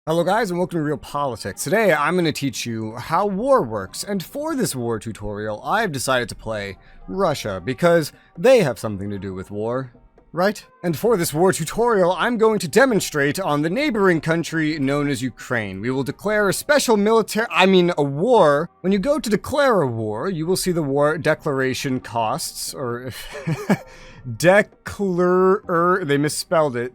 Hello guys and welcome to Realpolitiks. Today I'm going to teach you how war works, and for this war tutorial I've decided to play Russia because they have something to do with war, right? And for this war tutorial I'm going to demonstrate on the neighboring country known as Ukraine. We will declare a special a war. When you go to declare a war, you will see the war declaration costs, or they misspelled it,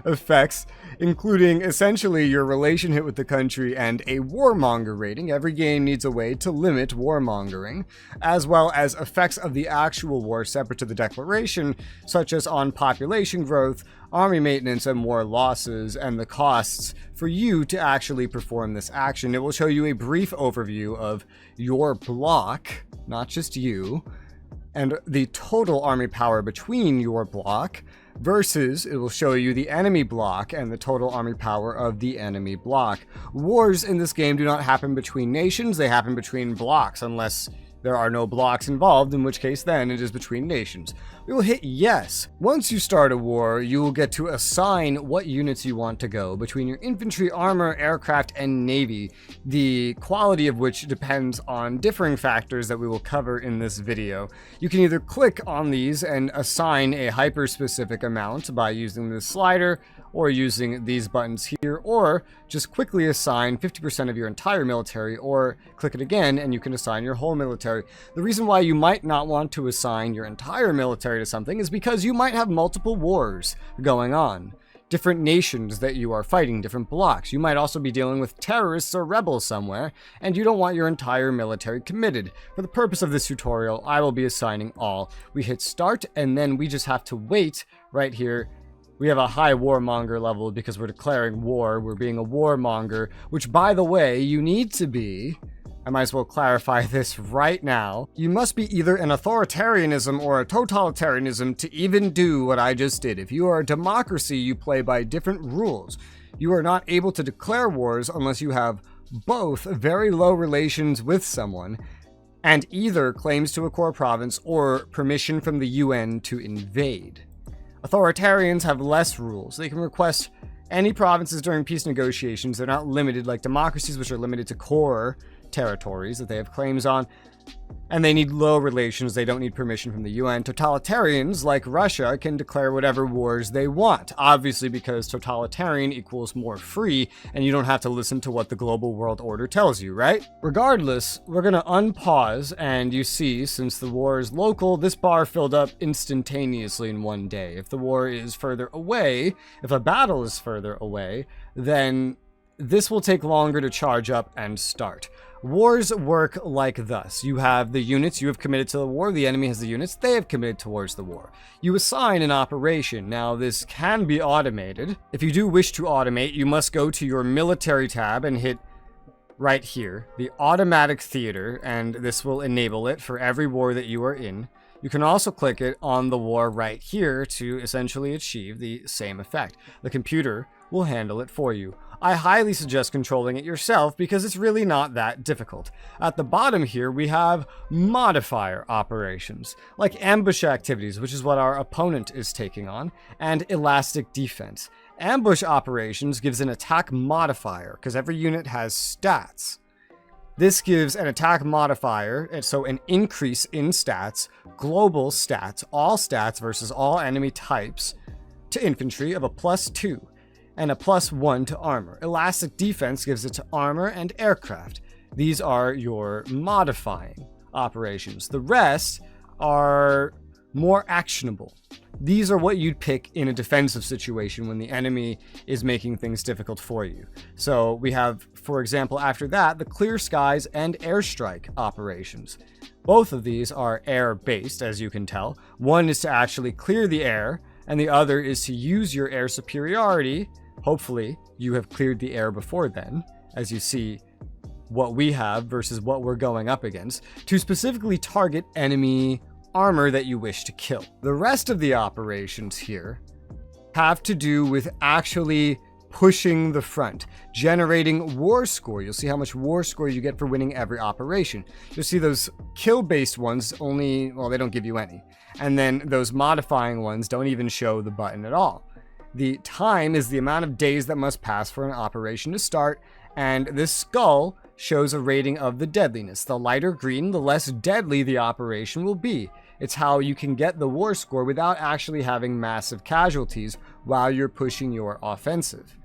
effects, including essentially your relationship with the country and a warmonger rating. Every game needs a way to limit warmongering, as well as effects of the actual war separate to the declaration, such as on population growth, army maintenance, and war losses, and the costs for you to actually perform this action. It will show you a brief overview of your bloc, not just you, and the total army power between your bloc, versus it will show you the enemy bloc and the total army power of the enemy bloc. Wars in this game do not happen between nations, they happen between blocks, unless there are no blocks involved, in which case then it is between nations. We will hit yes. Once you start a war, you will get to assign what units you want to go between your infantry, armor, aircraft, and navy, the quality of which depends on differing factors that we will cover in this video. You can either click on these and assign a hyper-specific amount by using this slider, or using these buttons here, or just quickly assign 50% of your entire military, or click it again and you can assign your whole military. The reason why you might not want to assign your entire military to something is because you might have multiple wars going on. Different nations that you are fighting, different blocks. You might also be dealing with terrorists or rebels somewhere, and you don't want your entire military committed. For the purpose of this tutorial, I will be assigning all. We hit start, and then we just have to wait right here. We have a high warmonger level because we're declaring war. We're being a warmonger, which, by the way, you need to be. I might as well clarify this right now. You must be either an authoritarianism or a totalitarianism to even do what I just did. If you are a democracy, you play by different rules. You are not able to declare wars unless you have both very low relations with someone and either claims to a core province or permission from the UN to invade. Authoritarians have less rules. They can request any provinces during peace negotiations. They're not limited like democracies, which are limited to core territories that they have claims on. And they need low relations. They don't need permission from the UN. Totalitarians, like Russia, can declare whatever wars they want. Obviously, because totalitarian equals more free, and you don't have to listen to what the global world order tells you, right? Regardless, we're going to unpause, and you see, since the war is local, this bar filled up instantaneously in one day. If the war is further away, if a battle is further away, then this will take longer to charge up and start. Wars work like thus. You have the units you have committed to the war, the enemy has the units they have committed towards the war. You assign an operation. Now this can be automated. If you do wish to automate, you must go to your military tab and hit right here, the automatic theater, and this will enable it for every war that you are in. You can also click it on the war right here to essentially achieve the same effect. The computer will handle it for you. I highly suggest controlling it yourself because it's really not that difficult. At the bottom here, we have modifier operations, like ambush activities, which is what our opponent is taking on, and elastic defense. Ambush operations gives an attack modifier, because every unit has stats. This gives an attack modifier, and so an increase in stats, global stats, all stats versus all enemy types, to infantry of a +2. And a +1 to armor. Elastic defense gives it to armor and aircraft. These are your modifying operations. The rest are more actionable. These are what you'd pick in a defensive situation when the enemy is making things difficult for you. So we have, for example, after that, the clear skies and airstrike operations. Both of these are air-based, as you can tell. One is to actually clear the air, and the other is to use your air superiority. Hopefully, you have cleared the air before then, as you see what we have versus what we're going up against, to specifically target enemy armor that you wish to kill. The rest of the operations here have to do with actually pushing the front, generating war score. You'll see how much war score you get for winning every operation. You'll see those kill-based ones only, well, they don't give you any. And then those modifying ones don't even show the button at all. The time is the amount of days that must pass for an operation to start, and this skull shows a rating of the deadliness. The lighter green, the less deadly the operation will be. It's how you can get the war score without actually having massive casualties while you're pushing your offensive.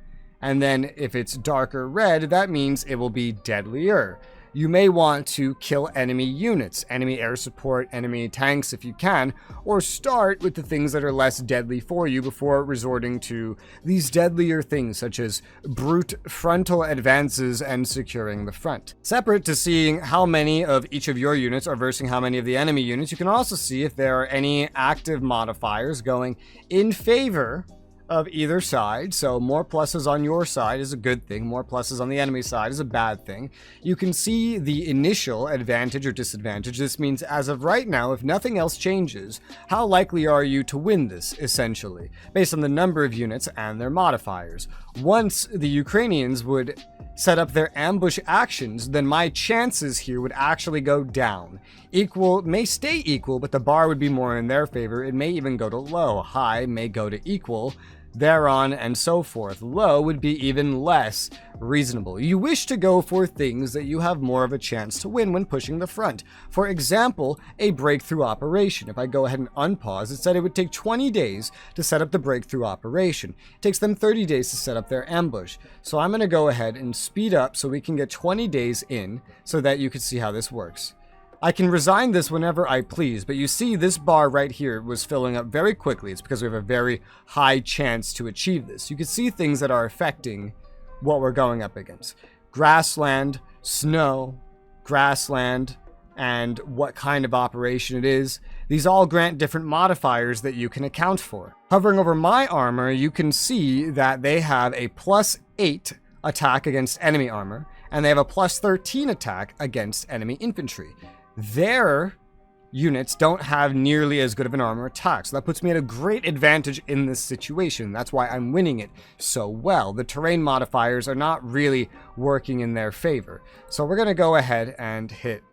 And then if it's darker red, that means it will be deadlier. You may want to kill enemy units, enemy air support, enemy tanks if you can, or start with the things that are less deadly for you before resorting to these deadlier things such as brute frontal advances and securing the front. Separate to seeing how many of each of your units are versus how many of the enemy units, you can also see if there are any active modifiers going in favor of either side. So more pluses on your side is a good thing, more pluses on the enemy side is a bad thing. You can see the initial advantage or disadvantage. This means as of right now, if nothing else changes, how likely are you to win this, essentially, based on the number of units and their modifiers. Once the Ukrainians would set up their ambush actions, then my chances here would actually go down. Equal may stay equal, but the bar would be more in their favor. It may even go to low. High may go to equal, thereon and so forth. Low would be even less reasonable. You wish to go for things that you have more of a chance to win when pushing the front. For example, a breakthrough operation. If I go ahead and unpause, it said it would take 20 days to set up the breakthrough operation. It takes them 30 days to set up their ambush. So I'm going to go ahead and speed up so we can get 20 days in so that you can see how this works. I can resign this whenever I please, but you see this bar right here was filling up very quickly. It's because we have a very high chance to achieve this. You can see things that are affecting what we're going up against. Grassland, snow, grassland, and what kind of operation it is. These all grant different modifiers that you can account for. Hovering over my armor, you can see that they have a +8 attack against enemy armor, and they have a +13 attack against enemy infantry. Their units don't have nearly as good of an armor attack, so that puts me at a great advantage in this situation. That's why I'm winning it so well. The terrain modifiers are not really working in their favor. So we're going to go ahead and hit,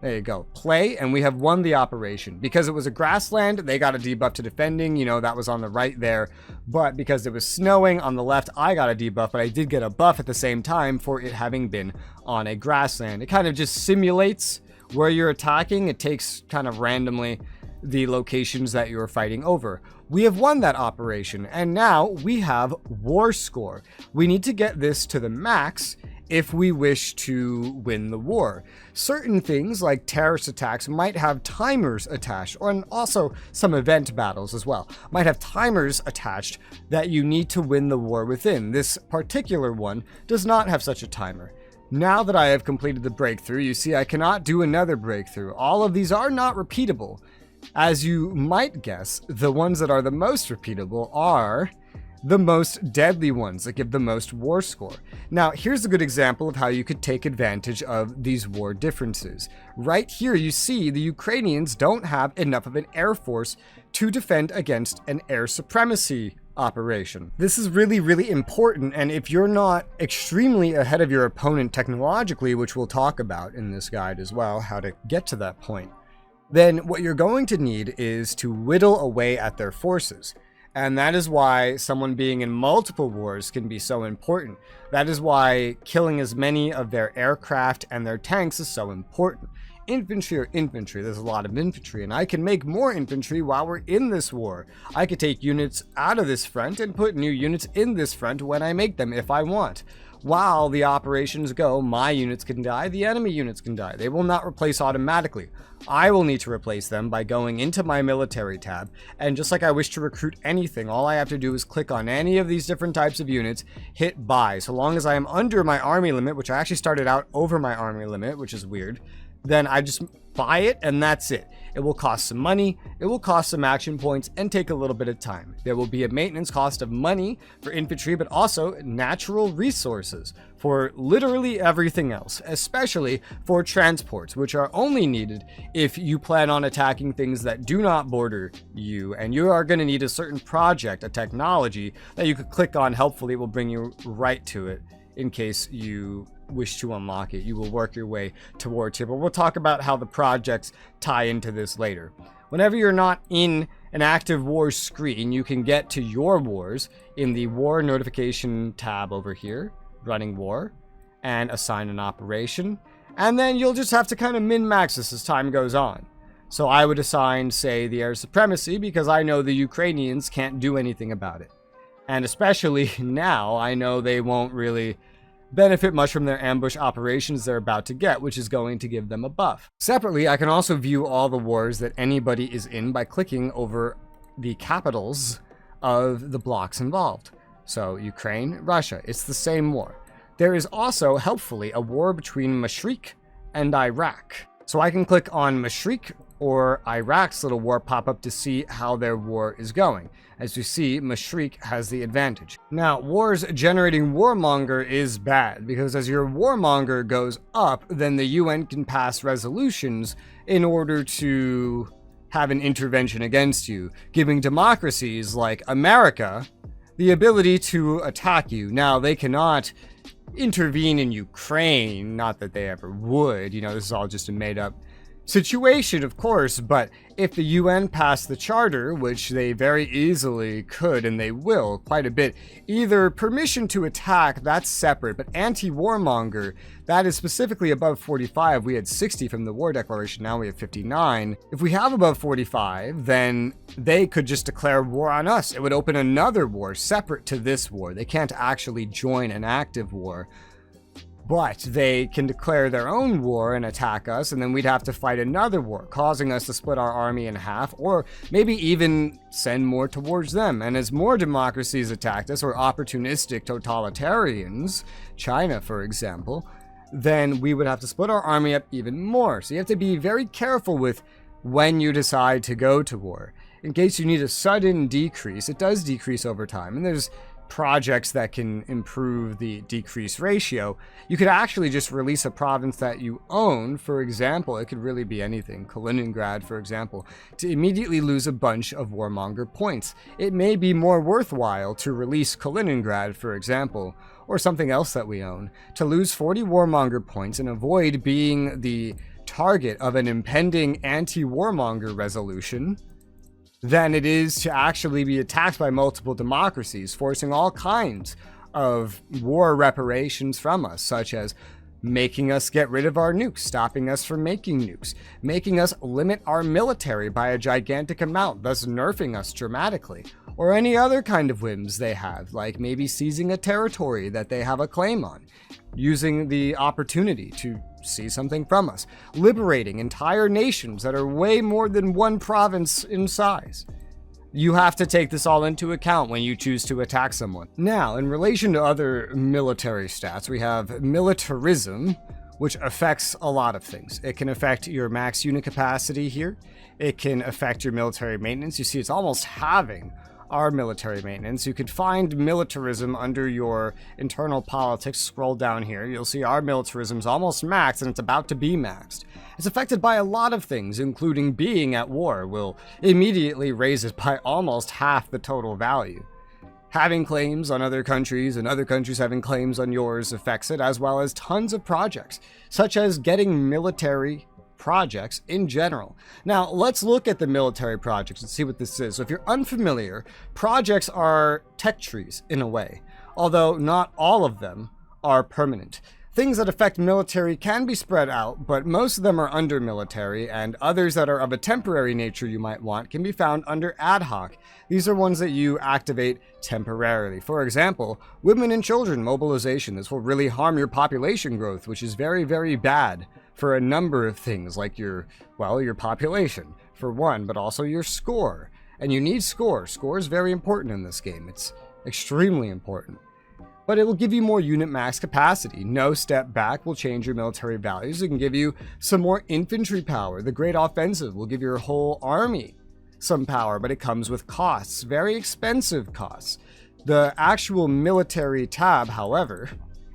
there you go, play, and we have won the operation. Because it was a grassland, they got a debuff to defending, you know, that was on the right there. But because it was snowing on the left, I got a debuff, but I did get a buff at the same time for it having been on a grassland. It kind of just simulates where you're attacking. It takes kind of randomly the locations that you're fighting over. We have won that operation, and now we have war score. We need to get this to the max if we wish to win the war. Certain things like terrorist attacks might have timers attached, and also some event battles as well might have timers attached that you need to win the war within. This particular one does not have such a timer. Now that I have completed the breakthrough, you see I cannot do another breakthrough. All of these are not repeatable. As you might guess, the ones that are the most repeatable are the most deadly ones that give the most war score. Now, here's a good example of how you could take advantage of these war differences. Right here, you see the Ukrainians don't have enough of an air force to defend against an air supremacy operation. This is really, really important, and if you're not extremely ahead of your opponent technologically, which we'll talk about in this guide as well, how to get to that point, then what you're going to need is to whittle away at their forces. And that is why someone being in multiple wars can be so important. That is why killing as many of their aircraft and their tanks is so important. Infantry or infantry, there's a lot of infantry, and I can make more infantry while we're in this war. I could take units out of this front and put new units in this front when I make them if I want. While the operations go, my units can die, the enemy units can die. They will not replace automatically. I will need to replace them by going into my military tab, and just like I wish to recruit anything, all I have to do is click on any of these different types of units, hit buy. So long as I am under my army limit, which I actually started out over my army limit, which is weird, then I just buy it and that's it. It will cost some money, it will cost some action points, and take a little bit of time. There will be a maintenance cost of money for infantry, but also natural resources for literally everything else, especially for transports, which are only needed if you plan on attacking things that do not border you, and you are going to need a certain project, a technology that you could click on. Helpfully, it will bring you right to it in case you wish to unlock it. You will work your way towards here, but we'll talk about how the projects tie into this later. Whenever you're not in an active wars screen, you can get to your wars in the war notification tab over here, running war, and assign an operation. And then you'll just have to kind of min-max this as time goes on. So I would assign, say, the air supremacy because I know the Ukrainians can't do anything about it. And especially now, I know they won't really benefit much from their ambush operations they're about to get, which is going to give them a buff. Separately, I can also view all the wars that anybody is in by clicking over the capitals of the blocks involved. So Ukraine, Russia, it's the same war. There is also, helpfully, a war between Mashriq and Iraq. So I can click on Mashriq or Iraq's little war pop-up to see how their war is going. As you see, Mashriq has the advantage. Now, wars generating warmonger is bad, because as your warmonger goes up, then the UN can pass resolutions in order to have an intervention against you, giving democracies like America the ability to attack you. Now, they cannot intervene in Ukraine, not that they ever would, this is all just a made-up situation, of course, but if the UN passed the charter, which they very easily could, and they will quite a bit, either permission to attack, that's separate, but anti-warmonger, that is specifically above 45. We had 60 from the war declaration, now we have 59. If we have above 45, then they could just declare war on us. It would open another war separate to this war. They can't actually join an active war, but they can declare their own war and attack us, and then we'd have to fight another war, causing us to split our army in half, or maybe even send more towards them. And as more democracies attacked us, or opportunistic totalitarians, China for example, then we would have to split our army up even more. So you have to be very careful with when you decide to go to war. In case you need a sudden decrease, it does decrease over time, and there's projects that can improve the decrease ratio. You could actually just release a province that you own. For example, it could really be anything. Kaliningrad, for example, to immediately lose a bunch of warmonger points. It may be more worthwhile to release Kaliningrad, for example, or something else that we own, to lose 40 warmonger points and avoid being the target of an impending anti-warmonger resolution than it is to actually be attacked by multiple democracies, forcing all kinds of war reparations from us, such as making us get rid of our nukes, stopping us from making nukes, making us limit our military by a gigantic amount, thus nerfing us dramatically, or any other kind of whims they have, like maybe seizing a territory that they have a claim on, using the opportunity to see something from us, liberating entire nations that are way more than one province in size. You have to take this all into account when you choose to attack someone. Now, in relation to other military stats, we have militarism, which affects a lot of things. It can affect your max unit capacity here. It can affect your military maintenance. You see, it's almost halving our military maintenance. You could find militarism under your internal politics. Scroll down here, you'll see our militarism is almost maxed, and it's about to be maxed. It's affected by a lot of things, including being at war will immediately raise it by almost half the total value. Having claims on other countries and other countries having claims on yours affects it, as well as tons of projects, such as getting military projects in general. Now, let's look at the military projects and see what this is. So if you're unfamiliar, projects are tech trees in a way, although not all of them are permanent. Things that affect military can be spread out, but most of them are under military, and others that are of a temporary nature you might want can be found under ad hoc. These are ones that you activate temporarily. For example, women and children mobilization. This will really harm your population growth, which is very, very bad for a number of things, like your population, for one, but also your score. And you need score. Score is very important in this game. It's extremely important. But it will give you more unit max capacity. No step back will change your military values. It can give you some more infantry power. The Great Offensive will give your whole army some power, but it comes with costs, very expensive costs. The actual military tab, however,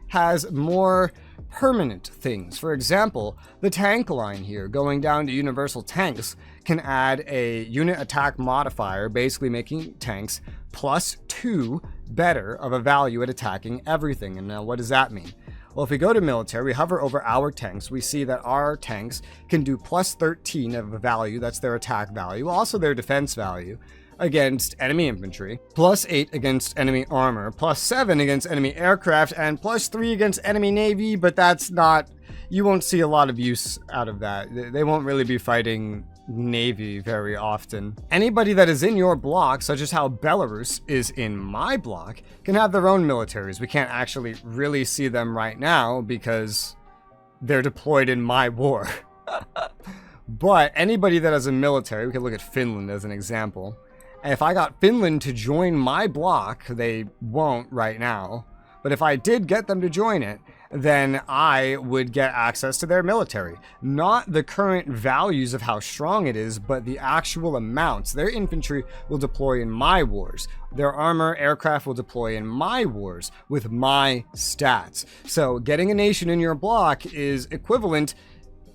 has more permanent things. For example, the tank line here, going down to universal tanks, can add a unit attack modifier, basically making tanks +2 better of a value at attacking everything. And now what does that mean? Well, if we go to military, we hover over our tanks, we see that our tanks can do plus 13 of a value, that's their attack value, also their defense value, against enemy infantry, plus 8 against enemy armor, plus 7 against enemy aircraft, and plus 3 against enemy navy, but that's not, you won't see a lot of use out of that. They won't really be fighting navy very often. Anybody that is in your block, such as how Belarus is in my block, can have their own militaries. We can't actually really see them right now because they're deployed in my war. But anybody that has a military, we can look at Finland as an example. And if I got Finland to join my block, they won't right now, but if I did get them to join it, then I would get access to their military. Not the current values of how strong it is, but the actual amounts. Their infantry will deploy in my wars. Their armor, aircraft will deploy in my wars with my stats. So getting a nation in your block is equivalent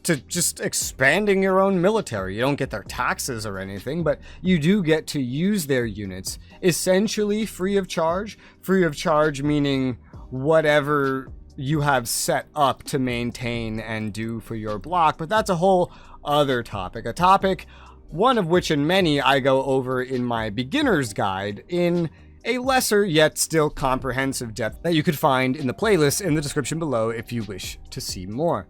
to just expanding your own military. You don't get their taxes or anything, but you do get to use their units essentially free of charge. Free of charge meaning whatever you have set up to maintain and do for your block, but that's a whole other topic. A topic, one of which and many I go over in my beginner's guide in a lesser yet still comprehensive depth that you could find in the playlist in the description below if you wish to see more.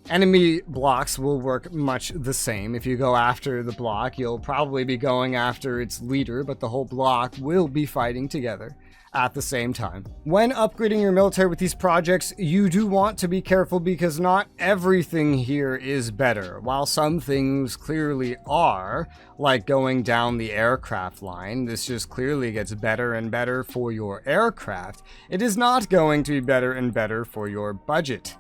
Enemy blocks will work much the same. If you go after the block, you'll probably be going after its leader, but the whole block will be fighting together at the same time. When upgrading your military with these projects, you do want to be careful because not everything here is better. While some things clearly are, like going down the aircraft line, this just clearly gets better and better for your aircraft. It is not going to be better and better for your budget.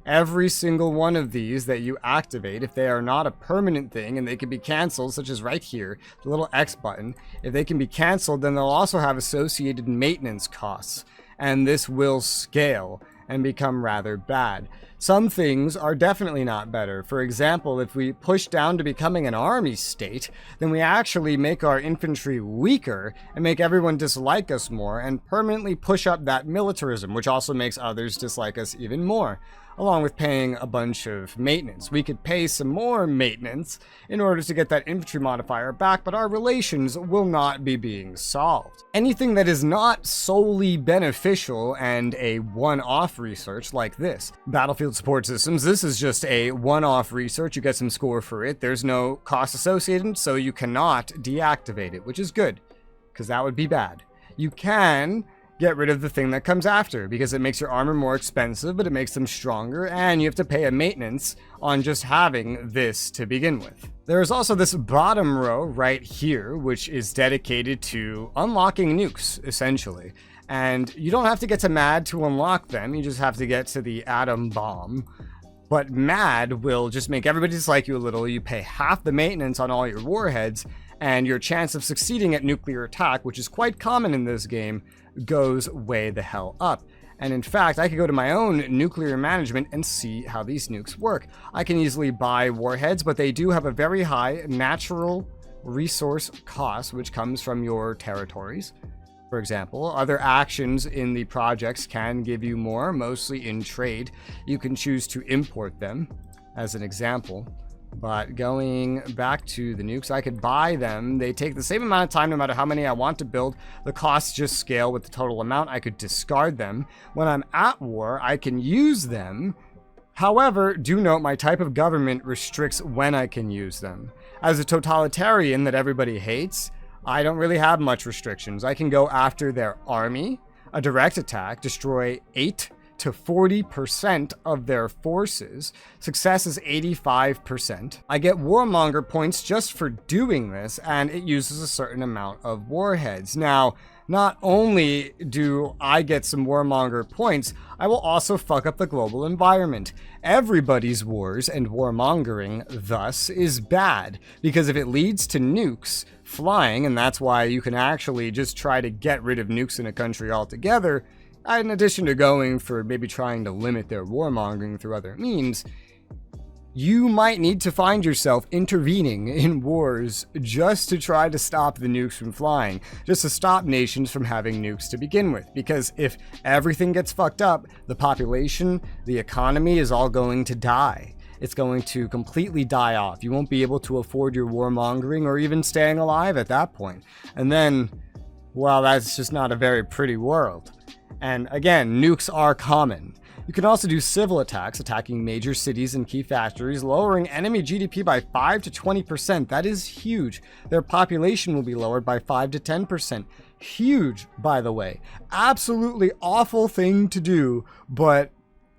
Every single one of these that you activate, if they are not a permanent thing and they can be canceled, such as right here, the little X button, if they can be canceled, then they'll also have associated maintenance costs, and this will scale and become rather bad. Some things are definitely not better. For example, if we push down to becoming an army state, then we actually make our infantry weaker and make everyone dislike us more and permanently push up that militarism, which also makes others dislike us even more. Along with paying a bunch of maintenance. We could pay some more maintenance in order to get that infantry modifier back, but our relations will not be being solved. Anything that is not solely beneficial and a one-off research like this. Battlefield support systems, this is just a one-off research. You get some score for it. There's no cost associated, so you cannot deactivate it, which is good, because that would be bad. You can get rid of the thing that comes after because it makes your armor more expensive, but it makes them stronger, and you have to pay a maintenance on just having this to begin with. There is also this bottom row right here, which is dedicated to unlocking nukes, essentially. And you don't have to get to MAD to unlock them, you just have to get to the atom bomb. But MAD will just make everybody dislike you a little. You pay half the maintenance on all your warheads, and your chance of succeeding at nuclear attack, which is quite common in this game, goes way the hell up. And in fact, I could go to my own nuclear management and see how these nukes work. I can easily buy warheads, but they do have a very high natural resource cost, which comes from your territories. For example, other actions in the projects can give you more, mostly in trade. You can choose to import them, as an example. But going back to the nukes, I could buy them. They take the same amount of time no matter how many I want to build. The costs just scale with the total amount. I could discard them. When I'm at war, I can use them. However, do note my type of government restricts when I can use them. As a totalitarian that everybody hates, I don't really have much restrictions. I can go after their army, a direct attack, destroy 8 to 40% of their forces. Success is 85%. I get warmonger points just for doing this, and it uses a certain amount of warheads. Now, not only do I get some warmonger points, I will also fuck up the global environment. Everybody's wars and warmongering, thus, is bad, because if it leads to nukes flying, and that's why you can actually just try to get rid of nukes in a country altogether, in addition to going for maybe trying to limit their warmongering through other means, you might need to find yourself intervening in wars just to try to stop the nukes from flying, just to stop nations from having nukes to begin with. Because if everything gets fucked up, the population, the economy is all going to die. It's going to completely die off. You won't be able to afford your warmongering or even staying alive at that point. And then, well, that's just not a very pretty world. And again, nukes are common. You can also do civil attacks, attacking major cities and key factories, lowering enemy GDP by 5 to 20%. That is huge. Their population will be lowered by 5 to 10%. Huge, by the way. Absolutely awful thing to do, but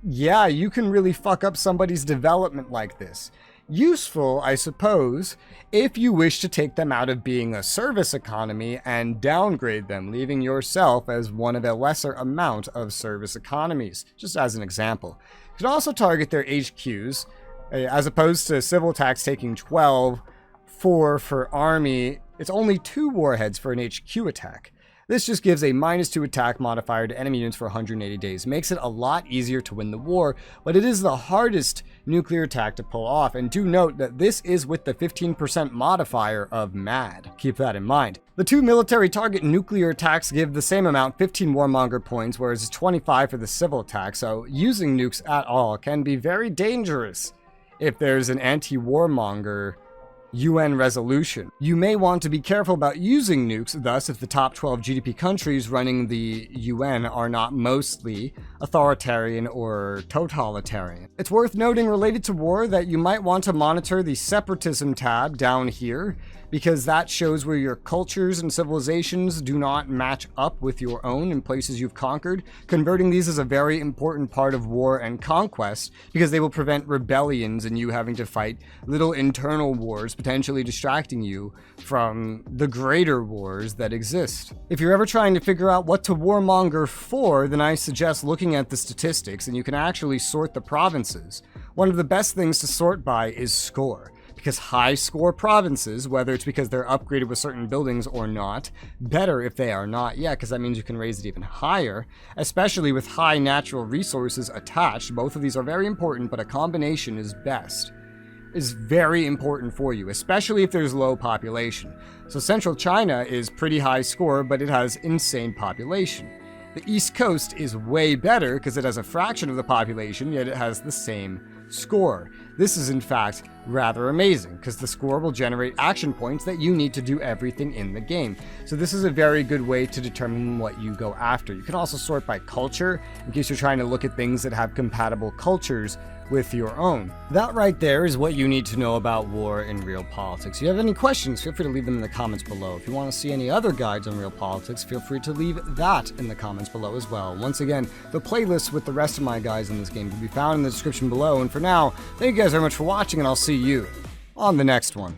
yeah, you can really fuck up somebody's development like this. Useful, I suppose, if you wish to take them out of being a service economy and downgrade them, leaving yourself as one of a lesser amount of service economies, just as an example. You can also target their HQs, as opposed to civil attacks taking 12, 4 for army, it's only 2 warheads for an HQ attack. This just gives a -2 attack modifier to enemy units for 180 days. Makes it a lot easier to win the war, but it is the hardest nuclear attack to pull off, and do note that this is with the 15% modifier of MAD. Keep that in mind. The 2 military target nuclear attacks give the same amount, 15 warmonger points, whereas it's 25 for the civil attack, so using nukes at all can be very dangerous if there's an anti-warmonger UN resolution. You may want to be careful about using nukes, thus, if the top 12 GDP countries running the UN are not mostly authoritarian or totalitarian. It's worth noting related to war that you might want to monitor the Separatism tab down here, because that shows where your cultures and civilizations do not match up with your own in places you've conquered. Converting these is a very important part of war and conquest, because they will prevent rebellions and you having to fight little internal wars, potentially distracting you from the greater wars that exist. If you're ever trying to figure out what to warmonger for, then I suggest looking at the statistics, and you can actually sort the provinces. One of the best things to sort by is score. Because high score provinces, whether it's because they're upgraded with certain buildings or not, better if they are not, yeah, because that means you can raise it even higher, especially with high natural resources attached. Both of these are very important, but a combination is best. Is very important for you, especially if there's low population. So central China is pretty high score, but it has insane population. The East Coast is way better because it has a fraction of the population, yet it has the same score. This is in fact rather amazing because the score will generate action points that you need to do everything in the game. So this is a very good way to determine what you go after. You can also sort by culture in case you're trying to look at things that have compatible cultures with your own. That right there is what you need to know about war in Realpolitiks. If you have any questions, feel free to leave them in the comments below. If you want to see any other guides on Realpolitiks, feel free to leave that in the comments below as well. Once again, the playlist with the rest of my guides in this game can be found in the description below. And for now, thank you guys very much for watching, and I'll see you on the next one.